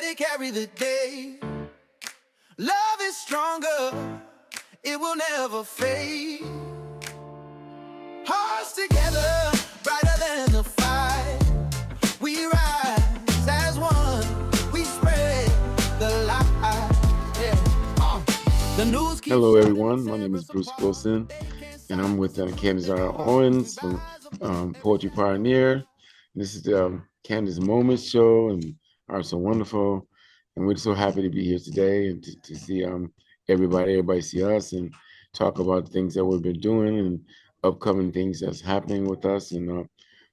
let it carry the day. Love is stronger, it will never fade. Hearts together, brighter than the fire. We rise as one, we spread the light. Yeah. The news keeps Hello, everyone. My name is Bruce Wilson, and I'm with Candace R. Owens from Poetry Pioneer. This is the Candace Moments Show, and are so wonderful. And we're so happy to be here today and to see everybody see us and talk about things that we've been doing and upcoming things that's happening with us. And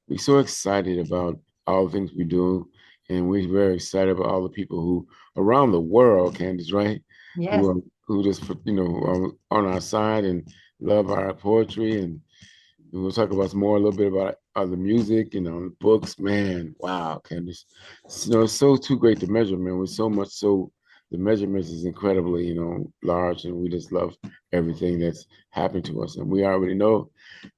we're so excited about all the things we do. And we're very excited about all the people who around the world, Candace, right? Yes. Who just, are on our side and love our poetry. And we'll talk about a little bit about the music, books. Man, wow, Candace. It's so too great to measure, man. With so much, so the measurements is incredibly, large, and we just love everything that's happened to us. And we already know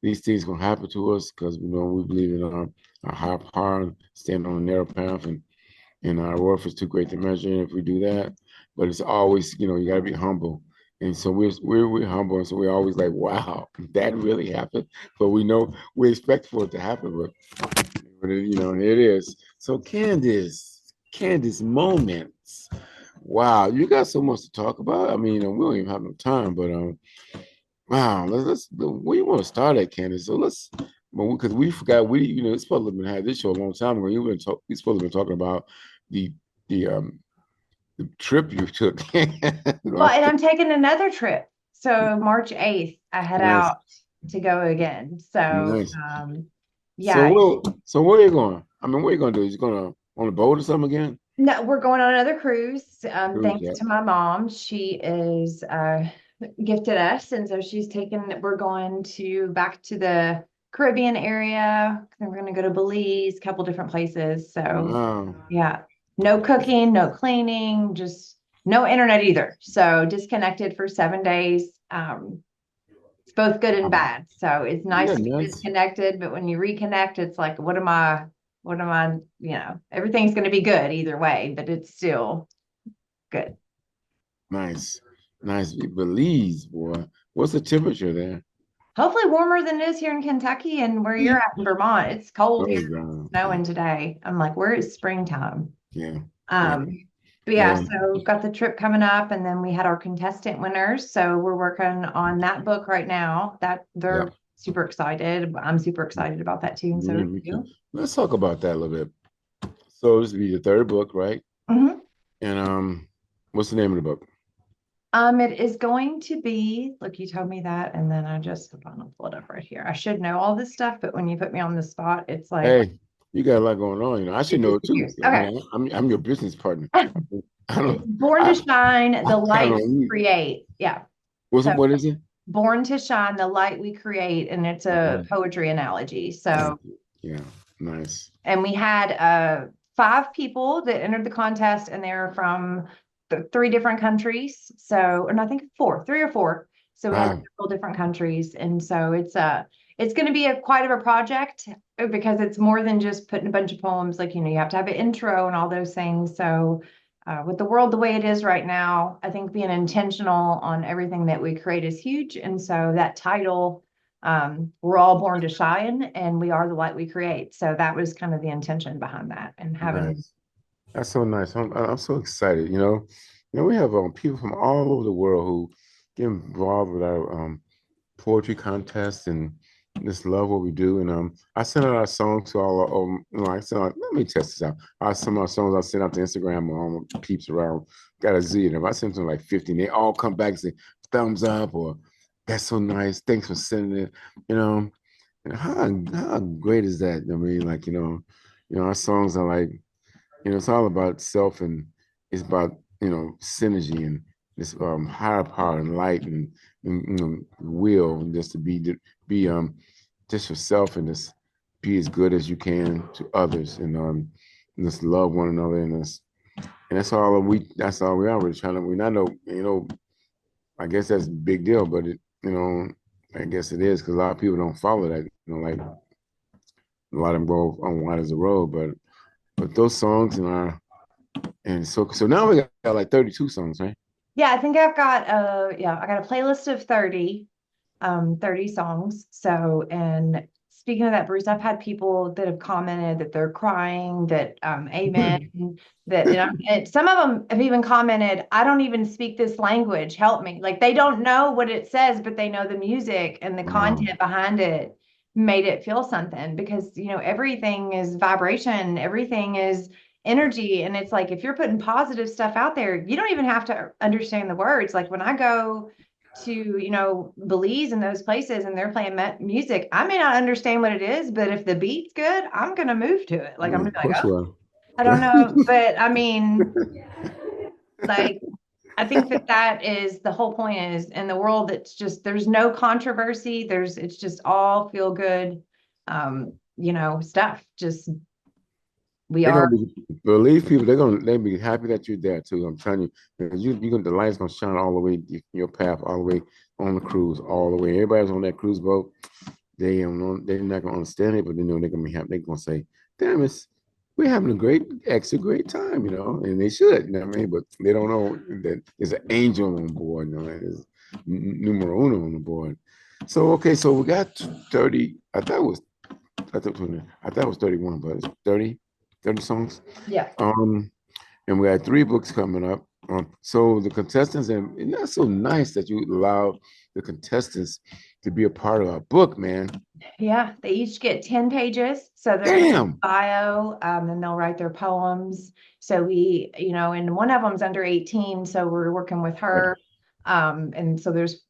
these things gonna happen to us because we believe in our higher power and stand on a narrow path, and our worth is too great to measure if we do that. But it's always, you gotta be humble. And so we're humble, and so we're always like, wow, that really happened. But we know we expect for it to happen, but here it is. So Candace moments. Wow, you got so much to talk about. I mean, we don't even have no time, but wow, let's where you want to start at, Candace? So because we forgot it's supposed to have been had this show a long time ago. We supposed to be talking about the the trip you took. Well, and I'm taking another trip. So March 8th, I head out to go again. So Nice. yeah. So where are you going? I mean, what are you going to do? Is you going to on a boat or something again? No, we're going on another cruise. Thanks Yeah. to my mom. She is gifted us, and so we're going back to the Caribbean area. Then we're going to go to Belize, a couple different places. So Wow. yeah, no cooking, no cleaning, just no internet either. So disconnected for 7 days. It's both good and bad. So it's nice to be disconnected, but when you reconnect, it's like, what am I, everything's going to be good either way, but it's still good. Nice. Belize, boy. What's the temperature there? Hopefully warmer than it is here in Kentucky and where you're at in Vermont. It's cold here. It's snowing today. I'm like, where is springtime? Yeah. But yeah, so we've got the trip coming up, and then we had our contestant winners. So we're working on that book right now. That they're super excited. I'm super excited about that too. And so are you. Let's talk about that a little bit. So this will be your third book, right? Mm-hmm. And what's the name of the book? It is going to be, look, you told me that, and then I'll pull it up right here. I should know all this stuff, but when you put me on the spot, it's like, hey, you got a lot going on. I should know it too. Okay. I'm your business partner. Born to Shine, the light we create. Yeah. What is it? Born to Shine, the light we create, and it's a poetry analogy. So yeah, nice. And we had 5 people that entered the contest, and they're from 3 different countries. So, and I think 3 or 4. So we had several different countries, and so it's going to be quite of a project because it's more than just putting a bunch of poems. Like, you have to have an intro and all those things. So with the world the way it is right now, I think being intentional on everything that we create is huge. And so that title, we're all born to shine, and we are the light we create. So that was kind of the intention behind that, and having. That's so nice. I'm so excited. We have people from all over the world who get involved with our poetry contests and just love what we do. And I send out our songs to all. Let me test this out. Some of our songs I send out to Instagram or all the peeps around. Got a Z of them. I send them like 50, and they all come back and say thumbs up or that's so nice. Thanks for sending it. And how great is that? I mean, our songs are like. It's all about self, and it's about synergy and this higher power and light and will, and just to be just yourself and just be as good as you can to others, and just love one another, and that's all we are really trying to. I know, I guess that's a big deal, but I guess it is because a lot of people don't follow that. Like a lot of them go on wide as a road, but those songs and our And so now we got like 32 songs, right? Yeah, I think I've got I got a playlist of 30 songs. So, and speaking of that, Bruce, I've had people that have commented that they're crying, that amen, that and some of them have even commented, I don't even speak this language, help me. Like they don't know what it says, but they know the music and the Wow. content behind it made it feel something because everything is vibration, everything is energy. And it's like if you're putting positive stuff out there, you don't even have to understand the words. Like when I go to Belize and those places and they're playing music, I may not understand what it is, but if the beat's good, I'm gonna move to it. Like I'm Yeah, gonna of be like, course oh, you I don't are. know, but I mean, like I think that is the whole point, is in the world that's just there's no controversy, it's just all feel good stuff. Just we They're are. gonna be believe people. They be happy that you're there too. I'm telling you, 'cause you gonna the light's gonna shine all the way your path, all the way on the cruise, all the way. Everybody's on that cruise boat. They're not gonna understand it, but they know they're gonna be happy. They're gonna say, "Damn, we're having a extra great time," and they should. You know what I mean? But they don't know that there's an angel on board. There's numero uno on the board. So okay, so we got 30. I thought it was 31, but it's 30 songs. Yeah. Um, and we had 3 books coming up. So the contestants, and that's so nice that you allow the contestants to be a part of our book, man. Yeah, they each get 10 pages. So they're going to Damn. bio, and they'll write their poems. So and one of them's under 18. So we're working with her. And so there's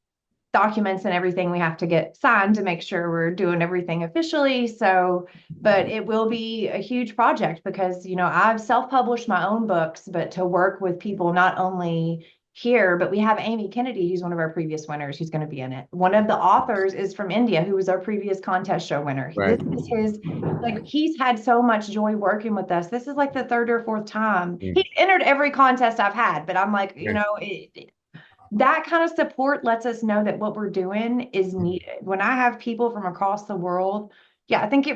documents and everything we have to get signed to make sure we're doing everything officially. So, but it will be a huge project because, I've self-published my own books, but to work with people not only here, but we have Amy Kennedy, who's one of our previous winners, who's going to be in it. One of the authors is from India, who was our previous contest show winner. This Right. is he's had so much joy working with us. This is like the third or fourth time. He's entered every contest I've had, but I'm like, that kind of support lets us know that what we're doing is needed. When I have people from across the world, yeah, I think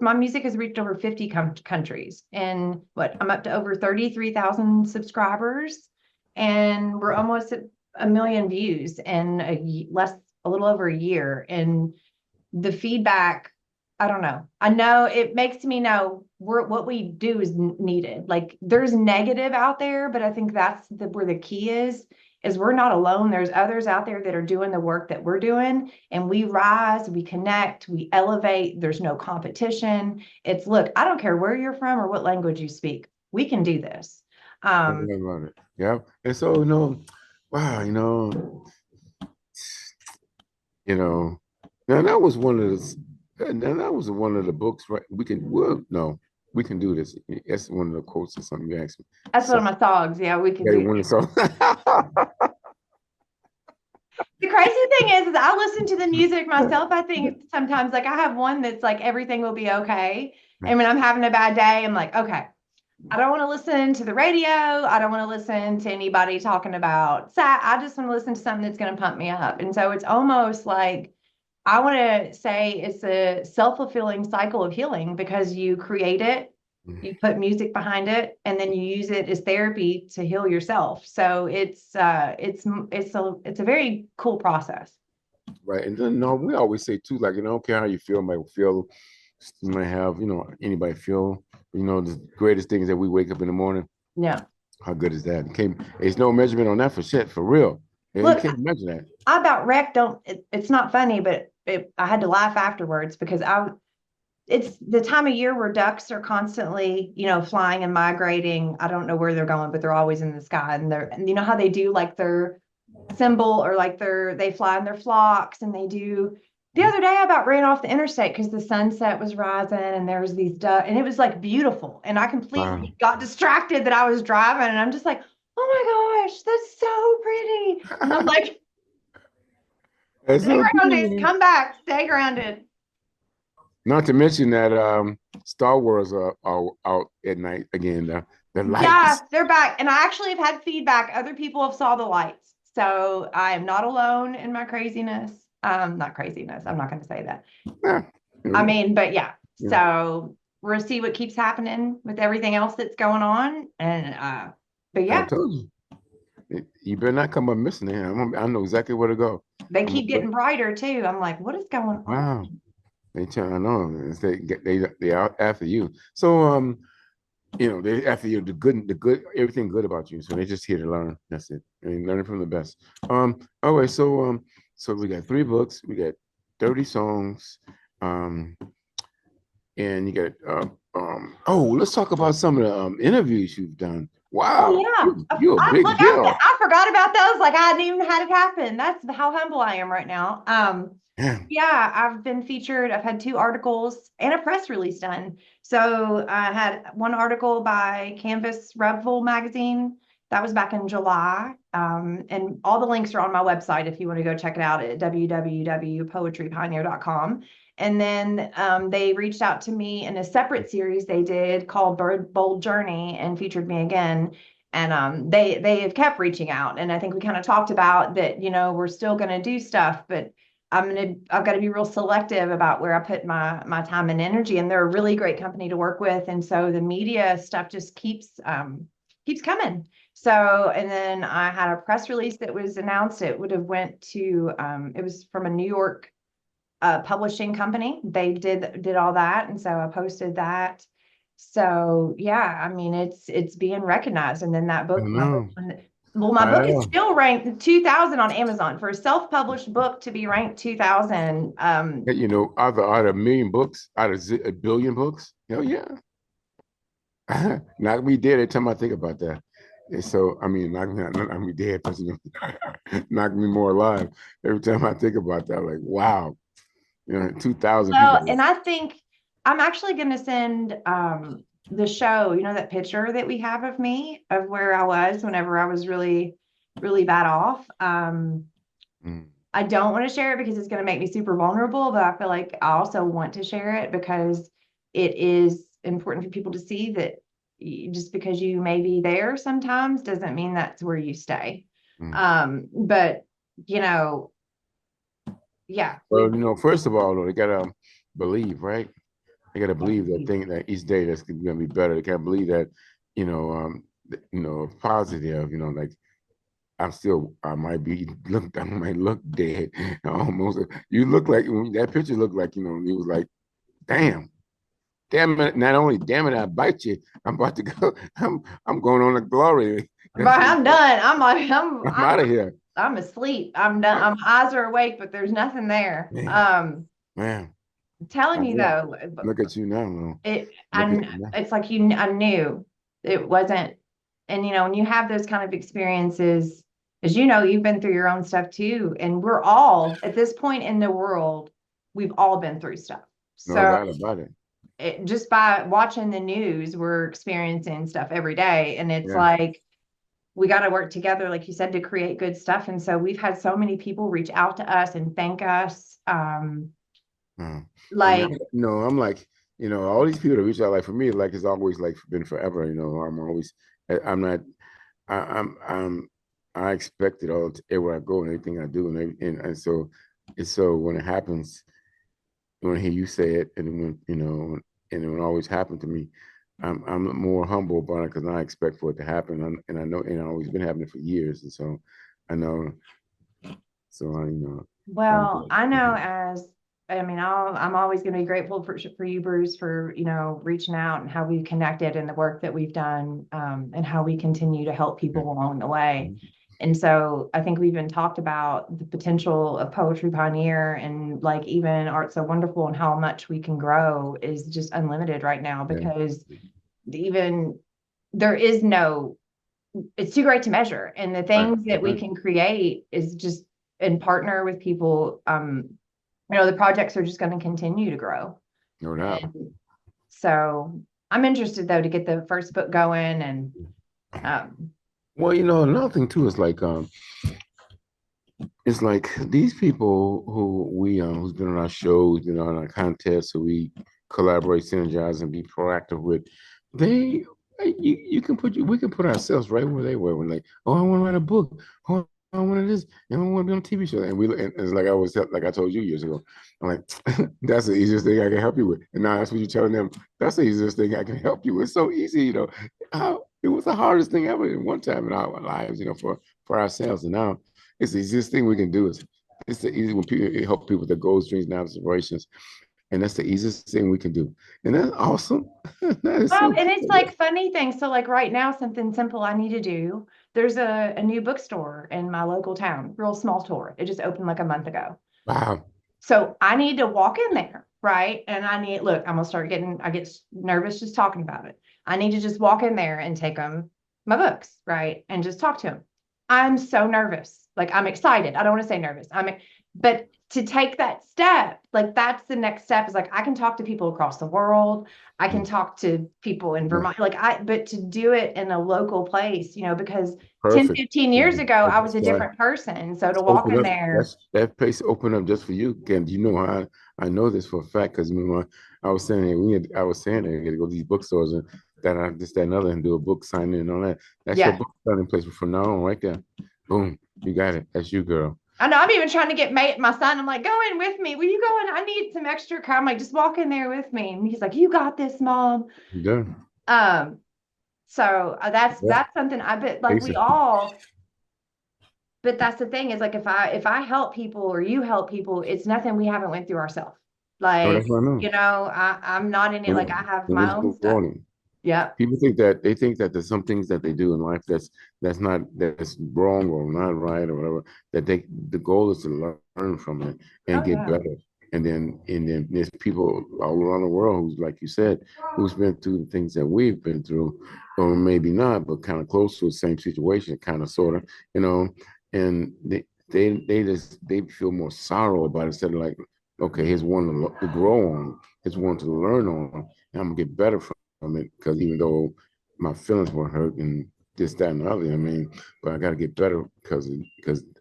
my music has reached over 50 countries. And I'm up to over 33,000 subscribers. And we're almost at 1 million views in a little over a year. And the feedback, I don't know. I know it makes me know what we do is needed. Like there's negative out there, but I think that's where the key is we're not alone. There's others out there that are doing the work that we're doing, and we rise, we connect, we elevate. There's no competition. It's look, I don't care where you're from or what language you speak. We can do this. I love it. Yeah. And so, wow, now that was one of the books, right? We can do this. That's one of the quotes or something you asked me. That's So, one of my songs. Yeah, we can do one it. of the The crazy thing is I listen to the music myself. I think sometimes like I have one that's like everything will be okay. And when I'm having a bad day, I'm like, okay, I don't want to listen to the radio. I don't want to listen to anybody talking about sad. I just want to listen to something that's going to pump me up. And so it's almost like I want to say it's a self-fulfilling cycle of healing because you create it, you put music behind it, and then you use it as therapy to heal yourself. So it's a very cool process. Right. And then no, we always say too, like, I don't care how you feel, you might have, anybody feel, the greatest thing is that we wake up in the morning. Yeah. How good is that? It's no measurement on that for shit, for real. Look, you can't measure that. I about wrecked. It's not funny, but I had to laugh afterwards because it's the time of year where ducks are constantly, flying and migrating. I don't know where they're going, but they're always in the sky. And you know how they do like their symbol or like they fly in their flocks and they do. The other day I about ran off the interstate because the sunset was rising and there was these ducks and it was like beautiful. And I completely got distracted that I was driving and I'm just like, oh my gosh, that's so pretty. And I'm like, stay grounded, come back, stay grounded. Not to mention that Star Wars are out at night again. The lights. Yeah, they're back. And I actually have had feedback. Other people have saw the lights. So I am not alone in my craziness. Not craziness. I'm not going to say that. Yeah. I mean, but yeah. So we'll see what keeps happening with everything else that's going on. And but I yeah, told you. You better not come up missing there. I know exactly where to go. they I'm keep gonna getting brighter too. I'm like, what is going on? wow. I know. They out after you. So they after you the good, everything good about you. So they're just here to learn. That's it. I mean, learning from the best. All right. So we got 3 books. We got 30 songs. Um, and you got oh, let's talk about some of the interviews you've done. Oh Wow, yeah. you're a big deal. I forgot about those. Like I hadn't even had it happen. That's how humble I am right now. Yeah. Yeah, I've been featured. I've had 2 articles and a press release done. So I had one article by Canvas Revel magazine. That was back in July. And all the links are on my website if you want to go check it out at www.poetrypioneer.com. And then they reached out to me in a separate series they did called Bold Journey and featured me again. And they have kept reaching out. And I think we kind of talked about that, we're still going to do stuff, but I've got to be real selective about where I put my time and energy. And they're a really great company to work with. And so the media stuff just keeps coming. So, and then I had a press release that was announced. It would have went to, it was from a New York publishing company. They did all that. And so I posted that. So yeah, I mean, it's being recognized. And then that I book, know. my I book is know. still ranked 2000 on Amazon for a self-published book to be ranked 2000. Out of a million books, out of a billion books. Hell yeah. Knock me dead every time I think about that. And so, I mean, knock me dead, but knock me more alive every time I think about that. Like, wow, 2,000 Well, people. and I think I'm actually going to send the show, that picture that we have of me, of where I was whenever I was really, really bad off. Mm. I don't want to share it because it's going to make me super vulnerable, but I feel like I also want to share it because it is important for people to see that just because you may be there sometimes doesn't mean that's where you stay. Mm. But you know, yeah, Well, first of all, though, they gotta believe, right? They gotta believe that thing that each day that's gonna be better. They can't believe that, positive. Like I might look dead, almost. You look like that picture looked like, you was like, damn, damn it! Not only damn it, I bite you. I'm about to go. I'm going on to glory. but I'm done. I'm like, I'm out of here, I'm asleep. I'm done. My eyes are awake, but there's nothing there. man. Man, I'm I telling you know. though, Look at you now, man. Look at and you now. it's like I knew it wasn't. And when you have those kind of experiences, as you've been through your own stuff too, and we're all at this point in the world, we've all been through stuff. No So doubt about it. just by watching the news, we're experiencing stuff every day, and it's Yeah. like we got to work together, like you said, to create good stuff. And so we've had so many people reach out to us and thank us. I mean, Like, I'm like, all these people that reach out, like for me, like it's always like been forever. I'm always, I'm not, I expect it all everywhere I go and everything I do, and so it's so when it happens, when I hear you say it, and when and it always happened to me, I'm more humble about it because I expect for it to happen, and I know, and I've always been happening for years, and so I know, so I'm well, I know good. I'm always going to be grateful for you, Bruce, for, reaching out and how we've connected and the work that we've done, and how we continue to help Yeah. people along the way. And so I think we've been talked about the potential of Poetry Pioneer and like even Art So Wonderful and how much we can grow is just unlimited right now Yeah. because even there is no, it's too great to measure. And the Right. things that we can create is just and partner with people. The projects are just going to continue to grow. No doubt. And so I'm interested though to get the first book going and Well, another thing too is like it's like these people who we who's been on our shows, on our contests, who we collaborate, synergize, and be proactive with, they we can put ourselves right where they were when like, oh, I want to write a book. Oh, one of this, and I want to be on TV show. And it's like I was like I told you years ago. I'm like, that's the easiest thing I can help you with. And now that's what you're telling them. That's the easiest thing I can help you with. It's so easy, it was the hardest thing ever in one time in our lives, for ourselves. And now it's the easiest thing we can do. It's the easy when people help people with their goals, dreams, and aspirations. And that's the easiest thing we can do. And that's awesome. That is Well, so and it's cool. like funny things. So like right now, something simple I need to do. There's a new bookstore in my local town, real small store. It just opened like a month ago. Wow. So I need to walk in there, right? And look, I'm gonna start I get nervous just talking about it. I need to just walk in there and take them my books, right? And just talk to them. I'm so nervous. Like I'm excited. I don't want to say nervous. But to take that step, like that's the next step is like I can talk to people across the world. I can talk to people in Yeah. Vermont. But to do it in a local place, because 10, Perfect. 15 years ago, I was That's a why different person. So to it's walk open in up. there, That place opened up just for you. Again, I know this for a fact because remember I was saying I was saying that you got to go to these bookstores and this, that, and other and do a book signing and all that. That's your yeah. book signing place from now on, right there. Boom, you got it. That's you, girl. I know I'm even trying to get my son. I'm like, go in with me. Will you go in? I need some extra car. I'm like, just walk in there with me. And he's like, you got this, mom. You done. Um, so Yeah. that's something I bet like we Basic. all, but that's the thing is like if I help people or you help people, it's nothing we haven't went through ourselves. Oh, Like, that's what I know. I'm not in it. Like I have And my it's own stuff. rewarding. Yep. People think that there's some things that they do in life that's wrong or not right or whatever. The goal is to learn from it and Oh get yeah. better. And then there's people all around the world who's like you said, who's been through the things that we've been through, or maybe not, but kind of close to the same situation, kind of sort of, and they feel more sorrow about it instead of like, okay, here's one to grow on, here's one to learn on, and I'm gonna get better from it because even though my feelings were hurt and this, that, and the other, I mean, but I got to get better because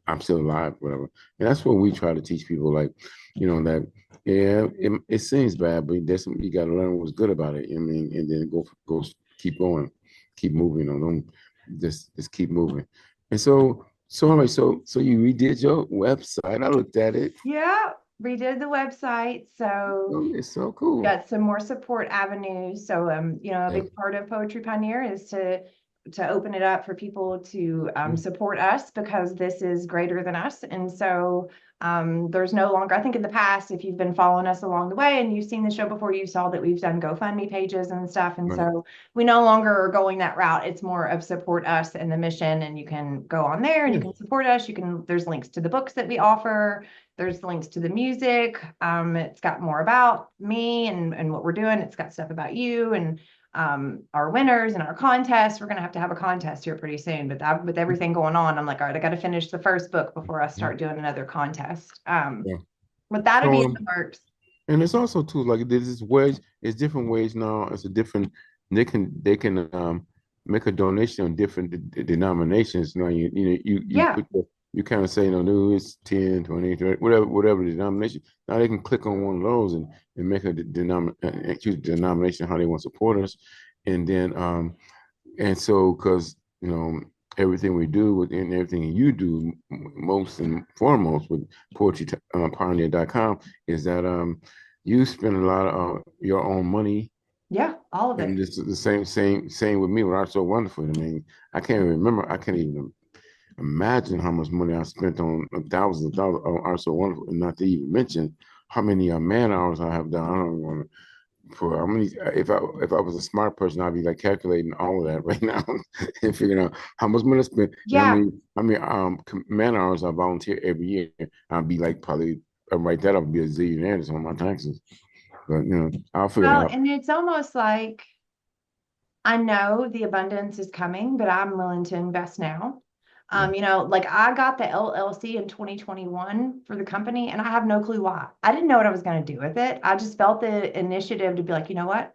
I'm still alive, whatever. And that's what we try to teach people, like, that yeah, it seems bad, but there's you got to learn what's good about it. I mean, and then keep going, keep moving. Don't just keep moving. And so all right, so you redid your website. I looked at it. Yeah. Redid the website. So Oh, it's so cool. got some more support avenues. So, a Yeah. big part of Poetry Pioneer is to open it up for people to support us because this is greater than us. And so there's no longer, I think in the past, if you've been following us along the way and you've seen the show before, you saw that we've done GoFundMe pages and stuff. And Right. so we no longer are going that route. It's more of support us and the mission. And you can go on there and you Yeah. can support us. There's links to the books that we offer. There's links to the music. It's got more about me and what we're doing. It's got stuff about you and our winners and our contests. We're going to have a contest here pretty soon, but with everything going on, I'm like, all right, I got to finish the first book before I start doing another contest. Yeah. But that'll be So in the works. and it's also too like there's this ways, it's different ways now. It's a different they can make a donation on different denominations. Now you Yeah. put you kind of say, no, it's 10, 20, 30, whatever the denomination. Now they can click on one of those and make a choose the denomination how they want to support us. And then and so because everything we do and everything you do most and foremost with poetry pioneer.com is that you spend a lot of your own money, Yeah. All of and it. it's the same with me with Art So Wonderful. I mean, I can't even imagine how much money I spent on thousands of dollars on Art So Wonderful, and not to even mention how many man hours I have done. I don't want for how many if I was a smart person, I'd be like calculating all of that right now and figuring out how much money I spent and Yeah. how many man hours I volunteer every year. I'd be like probably right that I'd be a zillionaire just on my taxes. But I'll figure it Well, out. and it's almost like I know the abundance is coming, but I'm willing to invest now. Yeah. Like I got the LLC in 2021 for the company, and I have no clue why. I didn't know what I was going to do with it. I just felt the initiative to be like, you know what?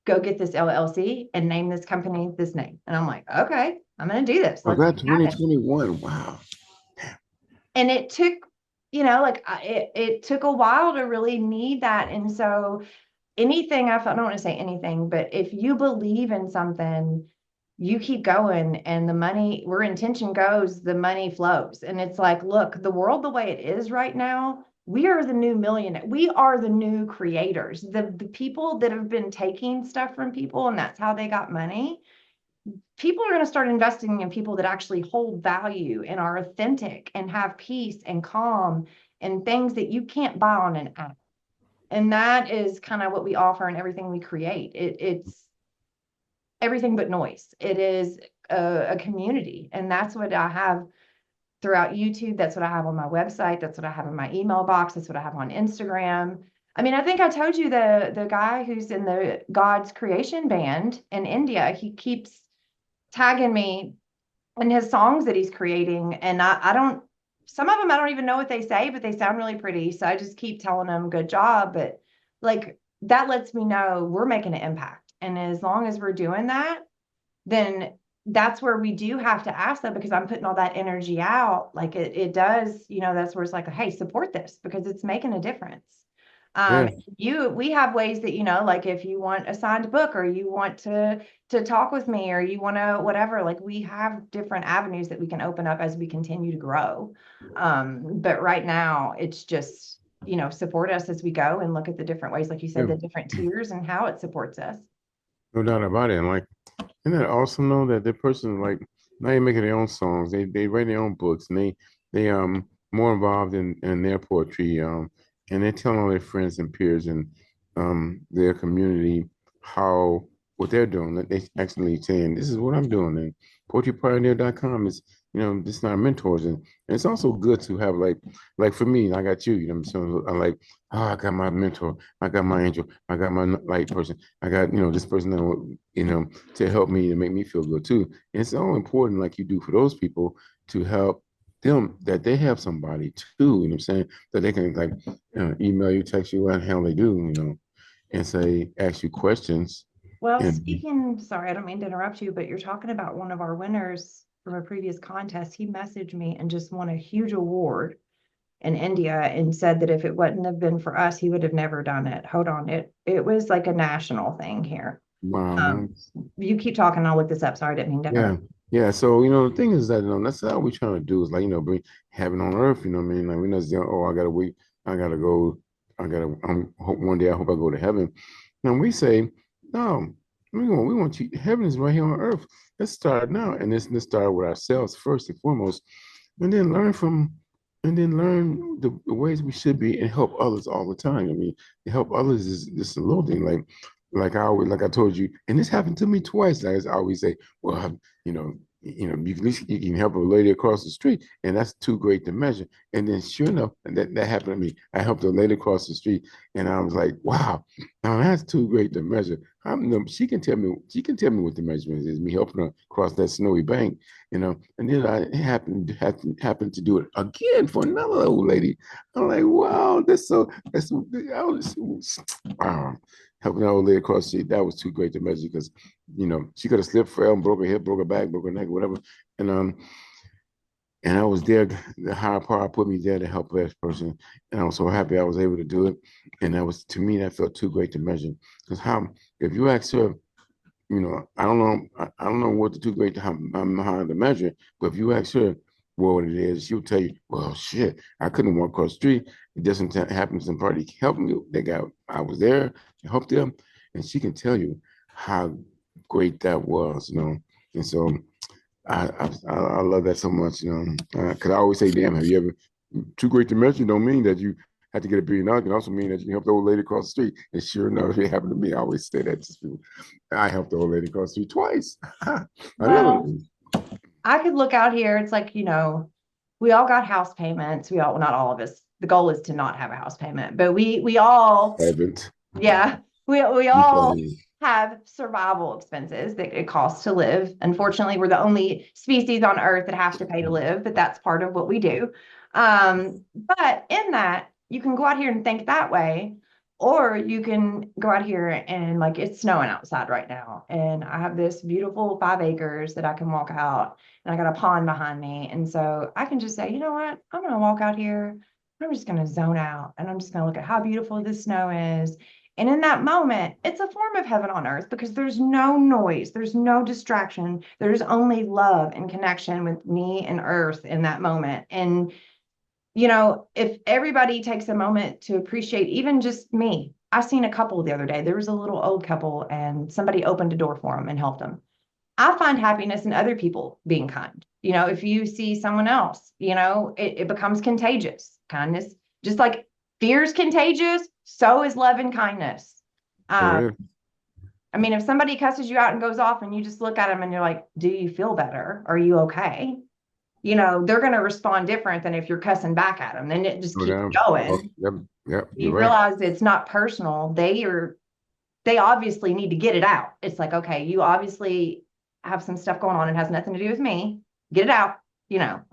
Go get this LLC and name this company this name. And I'm like, okay, I'm going to do this. Oh, Let's that make it happen. 2021. Wow. And it took, it took a while to really need that. And so anything I felt, I don't want to say anything, but if you believe in something, you keep going, and the money, where intention goes, the money flows. And it's like, look, the world the way it is right now, we are the new millionaire. We are the new creators. The people that have been taking stuff from people and that's how they got money, people are going to start investing in people that actually hold value and are authentic and have peace and calm and things that you can't buy on an app. And that is kind of what we offer in everything we create. It's everything but noise. It is a community. And that's what I have throughout YouTube. That's what I have on my website. That's what I have in my email box. That's what I have on Instagram. I mean, I think I told you the guy who's in the God's Creation band in India, he keeps tagging me in his songs that he's creating. And I don't, some of them I don't even know what they say, but they sound really pretty. So I just keep telling them good job. But like that lets me know we're making an impact. And as long as we're doing that, then that's where we do have to ask them, because I'm putting all that energy out. Like it does, you know, that's where it's like, hey, support this because it's making a difference. Yeah. We have ways that, you know, like if you want a signed book or you want to talk with me or you want to whatever, like we have different avenues that we can open up as we continue to grow. But right now it's just, you know, support us as we go and look at the different ways, like you said, Yeah. the different tiers and how it supports us. No doubt about it. And like, isn't that awesome though that the person like now they making their own songs, they write their own books, and they more involved in their poetry, and they're telling all their friends and peers and their community how what they're doing. That they actually saying this is what I'm doing, and poetrypioneer.com is, you know, this is our mentors, and it's also good to have like for me, I got you, you know what I'm saying? I like, oh, I got my mentor, I got my angel, I got my light person, I got, you know, this person that will, you know, to help me and make me feel good too. And it's all important, like you do for those people, to help them that they have somebody too, you know what I'm saying? That they can like email you, text you, what the hell they do, you know, and say, ask you questions. Well, And speaking, sorry, I don't mean to interrupt you, but you're talking about one of our winners from a previous contest. He messaged me and just won a huge award in India and said that if it wouldn't have been for us, he would have never done it. Hold on, it was like a national thing here. wow, Um, man. you keep talking, I'll look this up. Sorry, I didn't mean to Yeah. interrupt. Yeah. So, you know, the thing is that, you know, that's all we're trying to do is like, you know, bring heaven on earth, you know what I mean? Like we're not saying, oh, I gotta wait, I gotta go, hope one day I hope I go to heaven. And we say, no, we want you, heaven is right here on earth. Let's start now. And let's start with ourselves first and foremost, and then learn from and then learn the ways we should be and help others all the time. I mean, to help others is just a little thing. Like I always, like I told you, and this happened to me twice. Like I always say, well, you can at least you can help a lady across the street, and that's too great to measure. And then sure enough, that happened to me. I helped a lady across the street, and I was like, wow, now that's too great to measure. She can tell me what the measurement is. Me helping her cross that snowy bank, you know. And then I happened to do it again for another old lady. I'm like, wow, I was, wow, helping that old lady across the street. That was too great to measure because, you know, she could have slipped, fell, and broke her hip, broke her back, broke her neck, whatever. And and I was there. The higher power put me there to help that person, and I was so happy I was able to do it. And that was, to me, that felt too great to measure. Because how, if you ask her, you know, I don't know what to do great to how to measure it, but if you ask her what it is, she'll tell you, well, shit, I couldn't walk across the street. It doesn't happen. Somebody helped me. I was there to help them, and she can tell you how great that was, you know. And so I love that so much, you know, because I always say, damn, have you ever, too great to measure don't mean that you have to get $1 billion. It can also mean that you can help the old lady across the street. And sure enough, it happened to me. I always say that to people. I helped the old lady across the street twice. Another, Well, I could look out here. It's like, you know, we all got house payments. We all, well, not all of us. The goal is to not have a house payment, but we all, haven't. yeah, we You all funny. have survival expenses that it costs to live. Unfortunately, we're the only species on Earth that have to pay to live, but that's part of what we do. But in that, you can go out here and think that way, or you can go out here and like it's snowing outside right now, and I have this beautiful 5 acres that I can walk out, and I got a pond behind me, and so I can just say, you know what, I'm gonna walk out here. I'm just gonna zone out, and I'm just gonna look at how beautiful the snow is And in that moment, it's a form of heaven on earth because there's no noise, there's no distraction, there's only love and connection with me and earth in that moment. And, if everybody takes a moment to appreciate even just me, I seen a couple the other day. There was a little old couple and somebody opened a door for them and helped them. I find happiness in other people being kind. If you see someone else, it becomes contagious. Kindness, just like fear is contagious, so is love and kindness. Sure is. I mean, if somebody cusses you out and goes off and you just look at them and you're like, do you feel better? Are you okay? They're going to respond different than if you're cussing back at them. Then it just No keeps doubt. Oh, going. yep, yep, you're You right. realize it's not personal. They obviously need to get it out. It's like, okay, you obviously have some stuff going on. It has nothing to do with me. Get it out.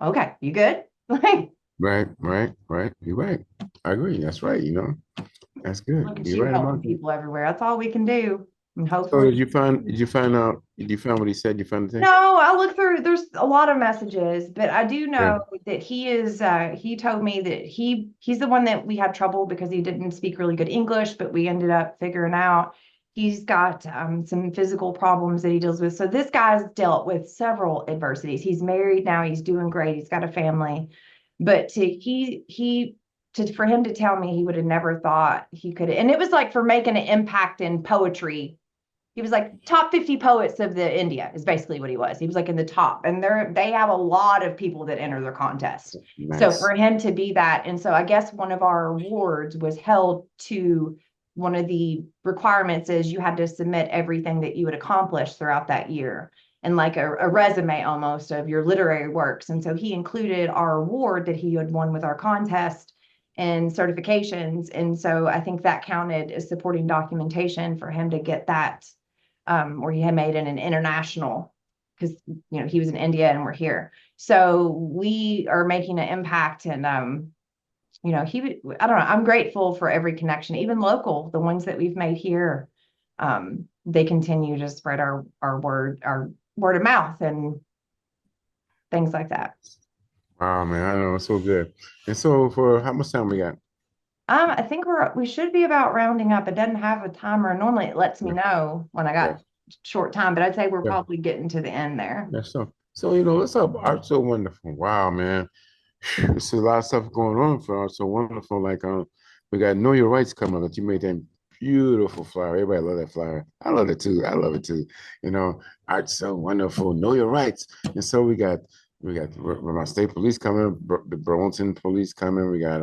Okay, you good? Like, Right, right, right. You're right. I agree. That's right. That's good. look at You're you right helping about that. people everywhere. That's all we can do. And So hopefully, did you find what he said? You found the thing? no, I look through, there's a lot of messages, but I do Yeah. know that he told me that he's the one that we had trouble because he didn't speak really good English, but we ended up figuring out he's got some physical problems that he deals with. So this guy's dealt with several adversities. He's married now, he's doing great, he's got a family. But for him to tell me he would have never thought he could, and it was like for making an impact in poetry. He was like top 50 poets of the India is basically what he was. He was like in the top, and they have a lot of people that enter their contest. So Nice. for him to be that, and so I guess one of our awards was held to one of the requirements is you had to submit everything that you had accomplished throughout that year and like a resume almost of your literary works. And so he included our award that he had won with our contest and certifications. And so I think that counted as supporting documentation for him to get that where he had made it an international because he was in India and we're here. So we are making an impact and I don't know, I'm grateful for every connection, even local, the ones that we've made here. They continue to spread our word of mouth and things like that. Wow, man, I know it's so good. And so for how much time we got? I think we should be about rounding up. It doesn't have a timer. Normally it lets me Yeah, know when I yeah, got short time, but I'd say we're yeah. probably getting to the end there. Yeah, so it's up. Art's so wonderful. Wow, man. There's a lot of stuff going on for Art's so wonderful. Like we got Know Your Rights coming up. You made that beautiful flyer. Everybody love that flyer. I love it too. I love it too. Art's so wonderful. Know Your Rights. And so my state police coming, the Burlington police coming. We got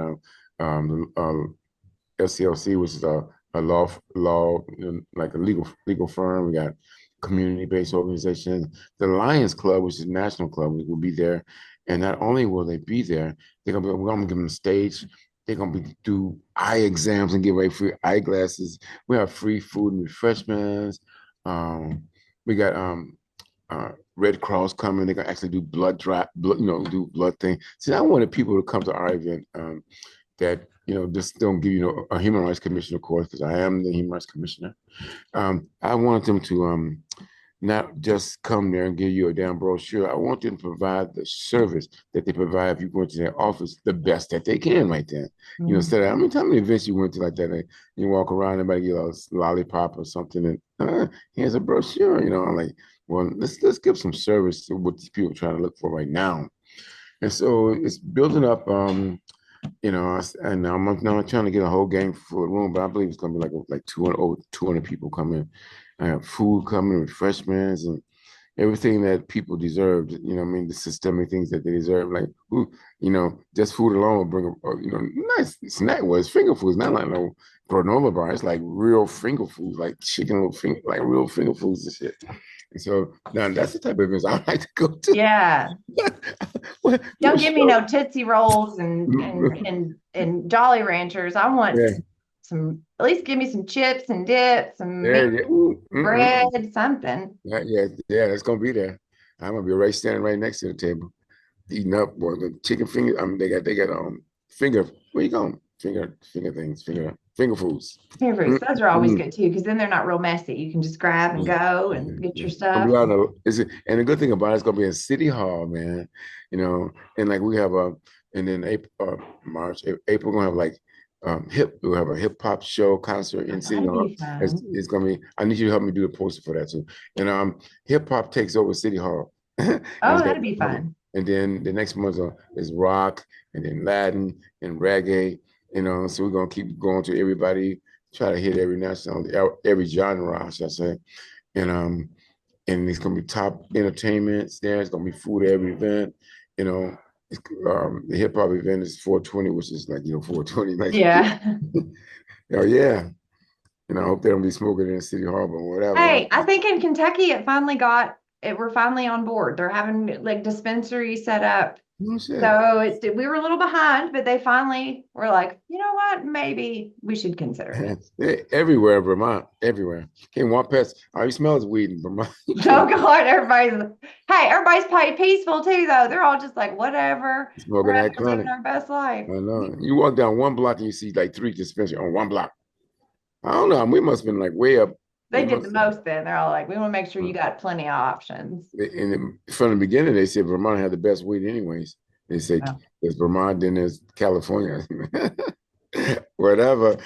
SCLC, which is a law like a legal firm. We got community-based organization. The Lions Club, which is a national club, will be there. And not only will they be there, we're gonna give them a stage. They're gonna do eye exams and give away free eyeglasses. We have free food and refreshments. We got Red Cross coming. They're gonna actually do do blood thing. See, I wanted people to come to our event that just don't give a human rights commissioner, of course, because I am the human rights commissioner. I wanted them to not just come there and give you a damn brochure. I want them to provide the service that they provide if you go into their office the best that they can right then. Instead of, how many events you went to like that, and you walk around, everybody get a lollipop or something, and here's a brochure, I'm like, well, let's give some service to what these people are trying to look for right now. And so it's building up, and I'm not trying to get a whole gang full of room, but I believe it's going to be like 200, over 200 people coming. I have food coming, refreshments, and everything that people deserve. The systemic things that they deserve. Like, just food alone will bring a nice snack. Well, it's finger food. It's not like no granola bar. It's like real finger foods, like chicken little finger, like real finger foods and shit. And so now that's the type of events I like to go to. Yeah. Don't give me no Tootsie Rolls and Jolly Ranchers. I want at least give me some chips and dip, some bread, something. Yeah, that's gonna be there. I'm gonna be standing right next to the table, eating up the chicken finger. They got finger. Where you going? Finger things, finger foods. Finger foods. Those are always good too, because then they're not real messy. You can just grab and go and get your stuff. And the good thing about it's gonna be in City Hall, man. And like we have and then April, March, April, we're gonna have like we'll have a hip hop show concert in City That'd Hall. be fun. It's gonna be. I need you to help me do the poster for that too. And hip hop takes over City Hall, and Oh, it's got. that'd be fun. And then the next month is rock, and then Latin and reggae. So we're gonna keep going to everybody, try to hit every national, every genre, I should say. And and it's gonna be top entertainments there. It's gonna be food at every event. You know, the hip hop event is 420, which is like 420, like Yeah. oh yeah. I hope they don't be smoking in City Hall, but whatever. Hey, I think in Kentucky it finally got it. We're finally on board. They're having like dispensaries set up. Oh shit. So we were a little behind, but they finally were like, you know what? Maybe we should consider it. Everywhere in Vermont, everywhere. Can't walk past. All you smell is weed in Vermont. Oh God, everybody's probably peaceful too, though. They're all just like, whatever. Smoking We're out that here living chronic. our best life. I know. You walk down one block and you see like 3 dispensaries on one block. I don't know. We must have been like way up. They did the most then. They're all like, we want to make sure you got plenty of options. From the beginning, they said Vermont had the best weed, anyways. They say Oh. there's Vermont, then there's California. Whatever,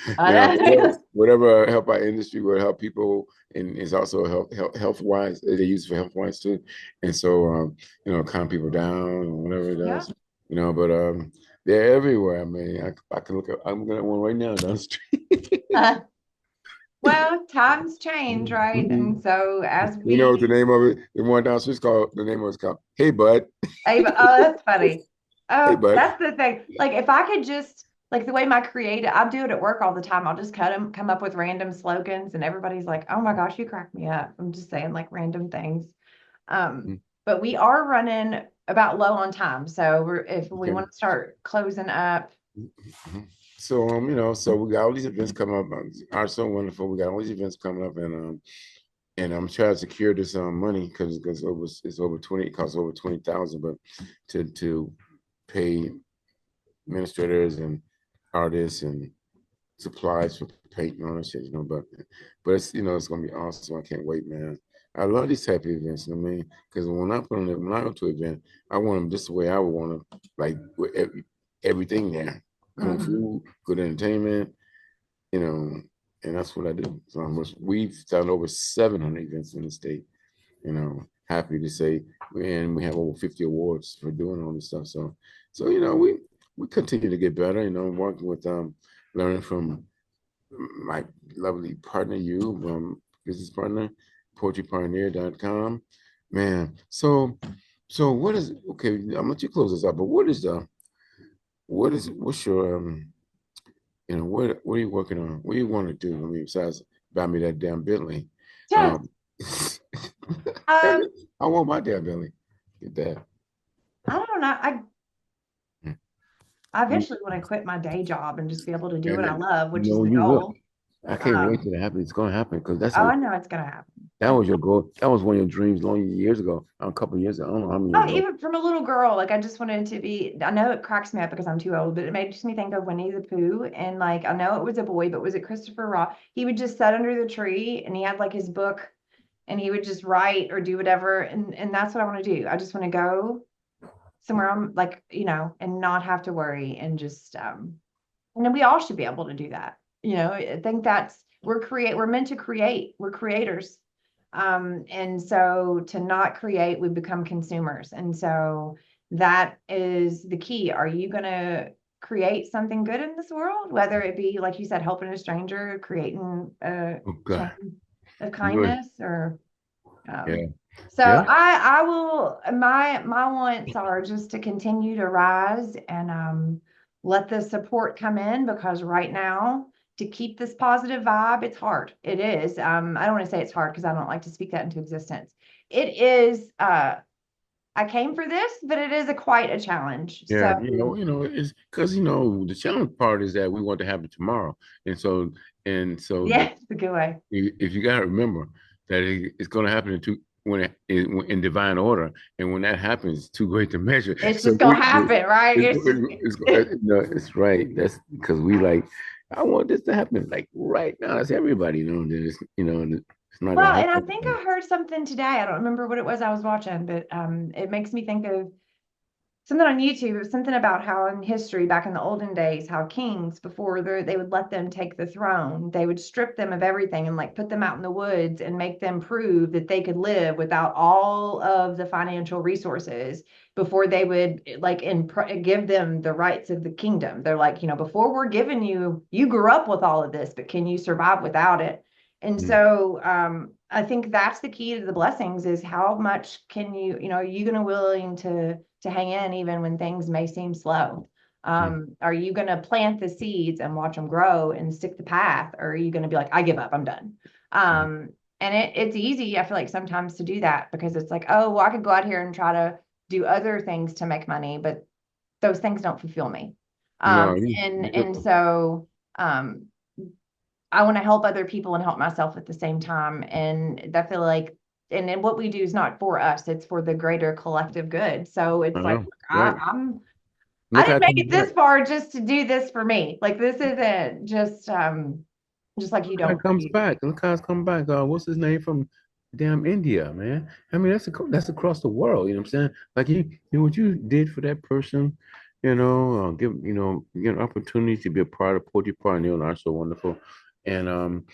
whatever help our industry will help people, and it's also health wise. They use it for health wise too, and so calm people down or whatever it does. But they're everywhere. I mean, I can look at. I'm looking at one right now down the street. Well, times change, right? And so as we, what the name of it? The one down the street's called. The name of it's called Hey Bud. oh, that's funny. Oh, Hey Bud. that's the thing. Like if I could just like the way my creative, I do it at work all the time. I'll just come up with random slogans, and everybody's like, "Oh my gosh, you crack me up." I'm just saying like random things. But we are running about low on time, so if we want to start closing up. So so we got all these events coming up. Are so wonderful. We got all these events coming up, and I'm trying to secure this money because it's over 20. It costs over 20,000, but to pay administrators and artists and supplies for paint and all that shit, but it's it's gonna be awesome. I can't wait, man. I love these type of events, you know what I mean? Because when I go to an event, I want them just the way I would want them, like with everything there. Good food, good entertainment, and that's what I do. So we've done over 700 events in the state. Happy to say, and we have over 50 awards for doing all this stuff. So we continue to get better. Working with learning from my lovely partner, business partner, poetrypioneer.com. Man, so what is okay? I'm gonna let you close this up, but what's your what are you working on? What do you want to do? I mean, besides buy me that damn Bentley. Yeah. I want my damn Bentley. Get that. I don't know. I eventually want to quit my day job and just be able to do what I love, which is the goal. I can't wait till it happens. It's gonna happen because that's. I know it's gonna happen. That was your goal. That was one of your dreams long years ago. A couple of years ago. I don't know how many. Oh, even from a little girl, like I just wanted to be. I know it cracks me up because I'm too old, but it makes me think of Winnie the Pooh. And like I know it was a boy, but was it Christopher Robin? He would just sit under the tree and he had like his book, and he would just write or do whatever. And that's what I want to do. I just want to go somewhere I'm like and not have to worry and just and then we all should be able to do that. I think that's we're meant to create. We're creators. And so to not create, we become consumers. And so that is the key. Are you going to create something good in this world? Whether it be, like you said, helping a stranger, creating a kindness or, so I will, my wants are just to continue to rise and, let the support come in because right now, to keep this positive vibe, it's hard. It is. I don't want to say it's hard because I don't like to speak that into existence. It is. I came for this, but it is quite a challenge. Yeah, so, it's because the challenge part is that we want to happen tomorrow, and so yeah, it's a good way. If you got to remember that it's going to happen in divine order, and when that happens, it's too great to measure. It's just going to happen, right? It's right. That's because we like. I want this to happen like right now. That's everybody, it's not. Well, and I think I heard something today. I don't remember what it was I was watching, but it makes me think of something on YouTube. It was something about how in history, back in the olden days, how kings, before they would let them take the throne, they would strip them of everything and like put them out in the woods and make them prove that they could live without all of the financial resources before they would like give them the rights of the kingdom. They're like, before we're giving you, you grew up with all of this, but can you survive without it? And so I think that's the key to the blessings, is how much can you, are you going to willing to hang in even when things may seem slow? Are you going to plant the seeds and watch them grow and stick the path? Or are you going to be like, I give up, I'm done? And it's easy, I feel like, sometimes to do that, because it's like, oh, well, I could go out here and try to do other things to make money, but those things don't fulfill me. So I want to help other people and help myself at the same time. And I feel like, and then what we do is not for us, it's for the greater collective good. So it's like, right. I didn't make it this far just to do this for me. Like, this isn't just like you don't. It comes back. Look how it's come back. What's his name from damn India, man? I mean, that's across the world. You know what I'm saying? Like what you did for that person, give get an opportunity to be a part of Poetry Pioneer, and are so wonderful, and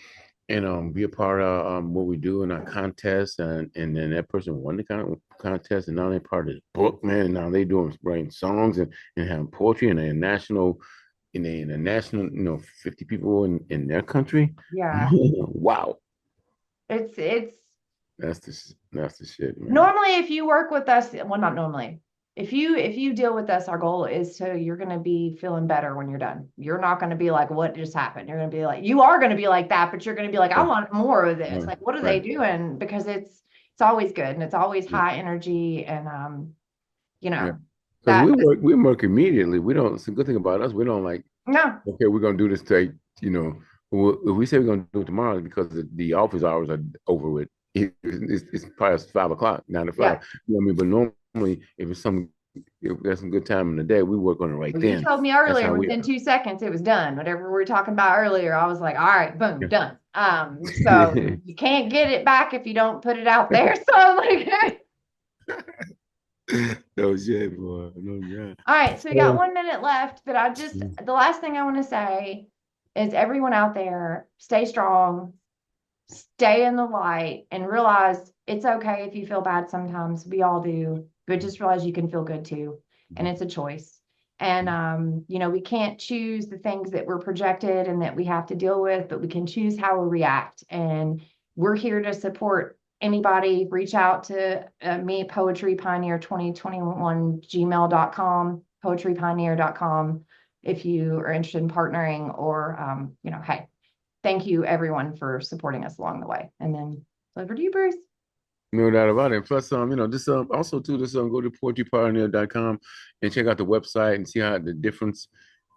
be a part of what we do in our contest, and then that person won the contest, and now they're part of this book, man. And now they doing writing songs and having poetry in a national. In a national, 50 people in their country. Yeah. Wow. It's that's the shit, man. Normally, if you work with us, well, not normally. If you deal with us, our goal is you're going to be feeling better when you're done. You're not going to be like, what just happened? You're going to be like, you are going to be like that, but you're going to be like, I want more of this. Like, what are they doing? Because it's always good, and it's always high energy, and because we work immediately. We don't. It's a good thing about us. We don't like. No. Okay, we're gonna do this today. If we say we're gonna do it tomorrow, because the office hours are over with. It's past 5 o'clock, 9 to 5. Yeah. You know what I mean? But normally, if there's some good time in the day, we work on it right then. You told me earlier, within 2 seconds, it was done. Whatever we were talking about earlier, I was like, all right, boom, done. So you can't get it back if you don't put it out there. So I'm like. No shit, boy. No shit. All right, so we got 1 minute left, but the last thing I want to say is, everyone out there, stay strong, stay in the light, and realize it's okay if you feel bad sometimes. We all do, but just realize you can feel good too, and it's a choice. And we can't choose the things that we're projected and that we have to deal with, but we can choose how we react. And we're here to support anybody. Reach out to me, Poetry Pioneer 2021 gmail.com, poetrypioneer.com, if you are interested in partnering, or hey, thank you everyone for supporting us along the way. And then over to you, Bruce. No doubt about it. Plus, this also too, go to poetrypioneer.com and check out the website and see how the difference.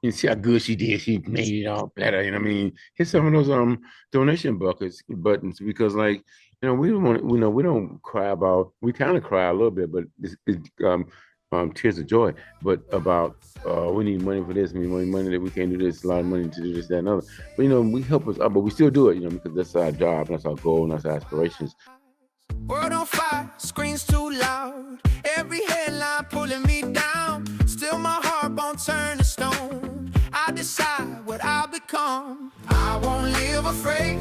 You see how good she did. She made it all better. You know what I mean? Hit some of those donation buttons, because we don't want, we don't cry about. We kind of cry a little bit, but it's tears of joy. But about we need money for this, we need money that we can't do this, a lot of money to do this, that, and other. But we help us, but we still do it, because that's our job, that's our goal, and that's our aspirations. World on fire, screams too loud. Every headline pulling me down. Still my heart won't turn to stone. I decide what I'll become. I won't live afraid.